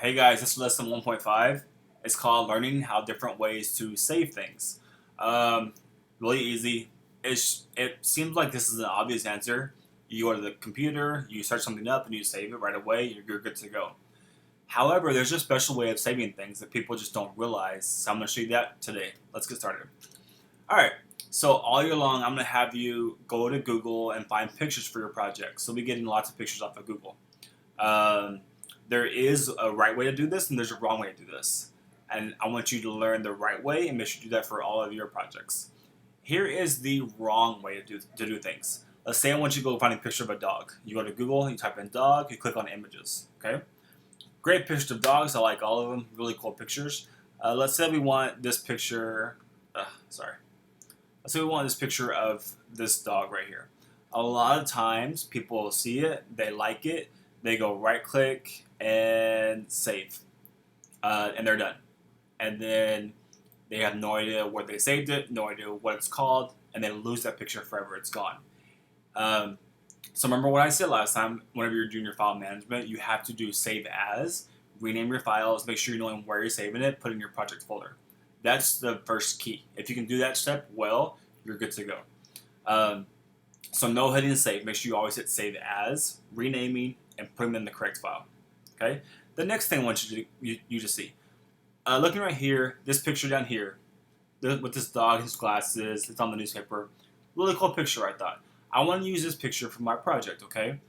Hey guys, this is lesson 1.5. It's called Learning How Different Ways to Save Things. Um, really easy. It seems like this is an obvious answer. You go to the computer, you search something up, and you save it right away, you're good to go. However, there's a special way of saving things that people just don't realize, so I'm going to show you that today. Let's get started. Alright, so all year long, I'm going to have you go to Google and find pictures for your project. So we're getting lots of pictures off of Google. Um, there is a right way to do this and there's a wrong way to do this. And I want you to learn the right way and make sure you do that for all of your projects. Here is the wrong way to do things. Let's say I want you to go find a picture of a dog. You go to Google, you type in dog, you click on images. Okay? Great pictures of dogs. I like all of them. Really cool pictures. Let's say we want this picture. Sorry. Let's say we want this picture of this dog right here. A lot of times people see it, they like it, they go right click and save, and they're done. And then they have no idea where they saved it, no idea what it's called, and they lose that picture forever. It's gone. Um, so remember what I said last time. Whenever you're doing your file management, you have to do save as, rename your files, make sure you know where you're saving it, put it in your project folder. That's the first key. If you can do that step well, you're good to go. So no hitting save. Make sure you always hit save as, renaming, and put them in the correct file. Okay. The next thing I want you to see. Looking right here, this picture down here, with this dog, his glasses, it's on the newspaper. Really cool picture, I thought. I want to use this picture for my project. Okay.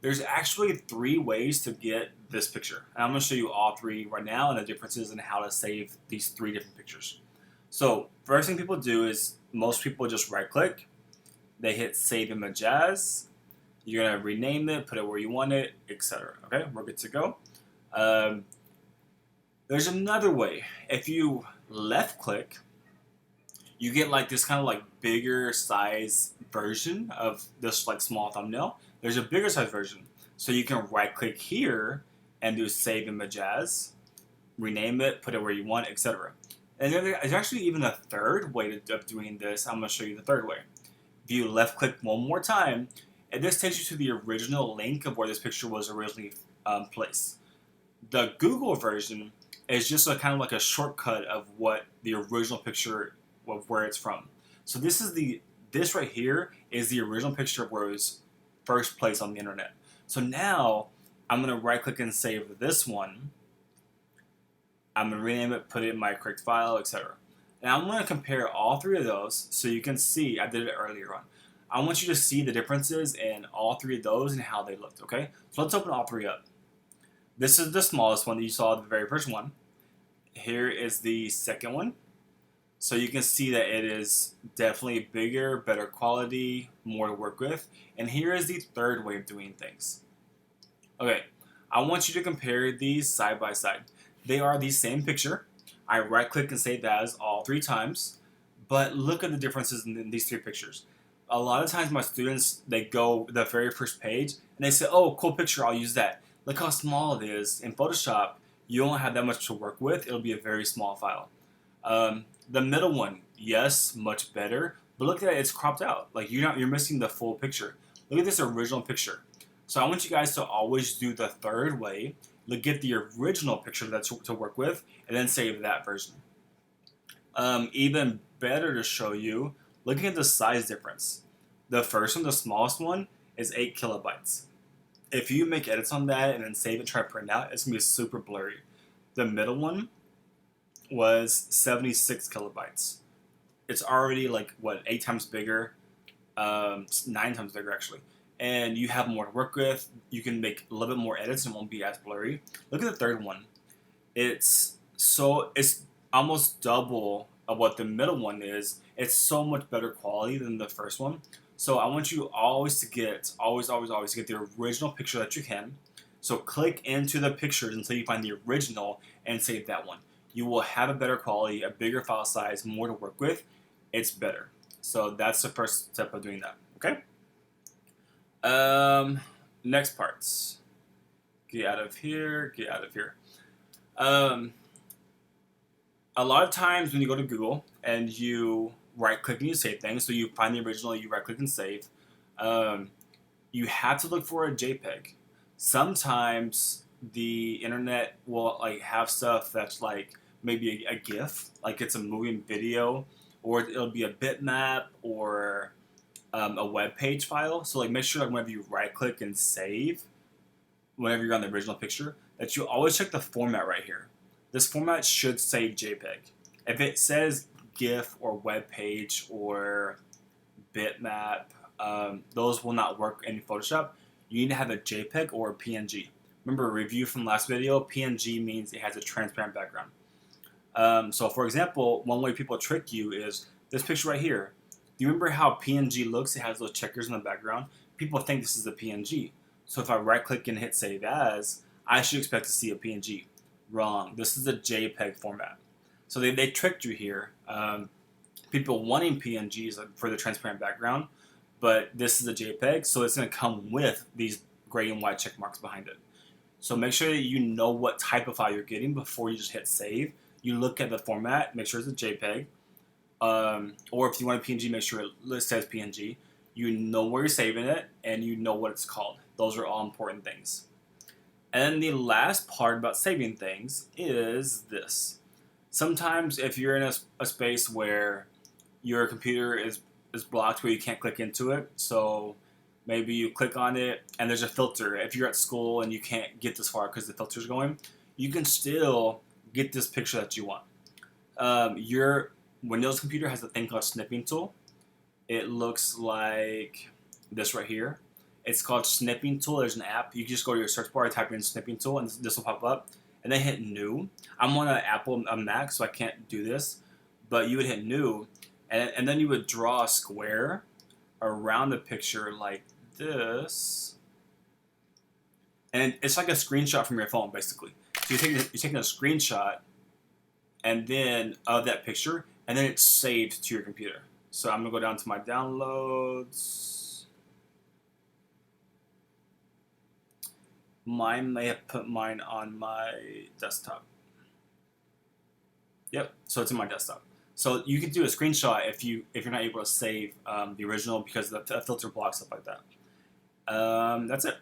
There's actually 3 ways to get this picture. And I'm going to show you all 3 right now and the differences in how to save these 3 different pictures. So first thing people do is most people just right click. They hit save image as. You're going to rename it, put it where you want it, etc. Okay, we're good to go. There's another way. If you left click, you get like this kind of like bigger size version of this like small thumbnail. There's a bigger size version. So you can right click here and do save image as, rename it, put it where you want, etc. And there's actually even a third way of doing this. I'm going to show you the third way. If you left click one more time, and this takes you to the original link of where this picture was originally placed. The Google version is just a kind of like a shortcut of what the original picture of where it's from. So this right here is the original picture of where it was first placed on the internet. So now I'm going to right click and save this one. I'm going to rename it, put it in my correct file, etc. And I'm going to compare all 3 of those so you can see, I did it earlier on. I want you to see the differences in all 3 of those and how they looked, okay? So let's open all 3 up. This is the smallest one that you saw, the very first one. Here is the second one. So you can see that it is definitely bigger, better quality, more to work with. And here is the third way of doing things. Okay, I want you to compare these side by side. They are the same picture. I right click and save as all 3 times. But look at the differences in these 3 pictures. A lot of times my students, they go the very first page and they say, oh, cool picture, I'll use that. Look how small it is. In Photoshop, you don't have that much to work with. It'll be a very small file. The middle one, yes, much better. But look at it, it's cropped out. Like you're missing the full picture. Look at this original picture. So I want you guys to always do the third way. Get the original picture that's to work with and then save that version. Even better to show you, looking at the size difference. The first one, the smallest one, is 8 kilobytes. If you make edits on that and then save it, try to print out, it's going to be super blurry. The middle one was 76 kilobytes. It's already like, 8 times bigger, 9 times bigger actually. And you have more to work with. You can make a little bit more edits and it won't be as blurry. Look at the third one. It's almost double of what the middle one is. It's so much better quality than the first one. So I want you always to get the original picture that you can. So click into the pictures until you find the original and save that one. You will have a better quality, a bigger file size, more to work with. It's better. So that's the first step of doing that. Okay. Next parts. Get out of here. Get out of here. A lot of times when you go to Google and you right click and you save things, so you find the original, you right click and save, you have to look for a JPEG. Sometimes the internet will like have stuff that's like maybe a GIF, like it's a moving video, or it'll be a bitmap or a web page file. So like make sure like whenever you right click and save, whenever you're on the original picture, that you always check the format right here. This format should say JPEG. If it says GIF or web page or bitmap, those will not work in Photoshop. You need to have a JPEG or a PNG. Remember a review from last video, PNG means it has a transparent background. So for example, one way people trick you is this picture right here. Do you remember how PNG looks? It has those checkers in the background. People think this is a PNG. So if I right click and hit save as, I should expect to see a PNG. Wrong. This is a JPEG format. So they tricked you here. People wanting PNGs for the transparent background, but this is a JPEG, so it's going to come with these gray and white check marks behind it. So make sure that you know what type of file you're getting before you just hit save. You look at the format, make sure it's a JPEG. Or if you want a PNG, make sure it says PNG. You know where you're saving it, and you know what it's called. Those are all important things. And the last part about saving things is this. Sometimes if you're in a space where your computer is blocked where you can't click into it, so maybe you click on it and there's a filter. If you're at school and you can't get this far because the filter's going, you can still get this picture that you want. Your Windows computer has a thing called snipping tool. It looks like this right here. It's called snipping tool. There's an app. You can just go to your search bar, type in snipping tool, and this will pop up. And then hit new. I'm on a Mac, so I can't do this. But you would hit new, and then you would draw a square around the picture like this. And it's like a screenshot from your phone, basically. So you're taking a screenshot and then of that picture, and then it's saved to your computer. So I'm gonna go down to my downloads. Mine may have put mine on my desktop. Yep, so it's in my desktop. So you can do a screenshot if you're not able to save the original because the filter blocks stuff like that. That's it.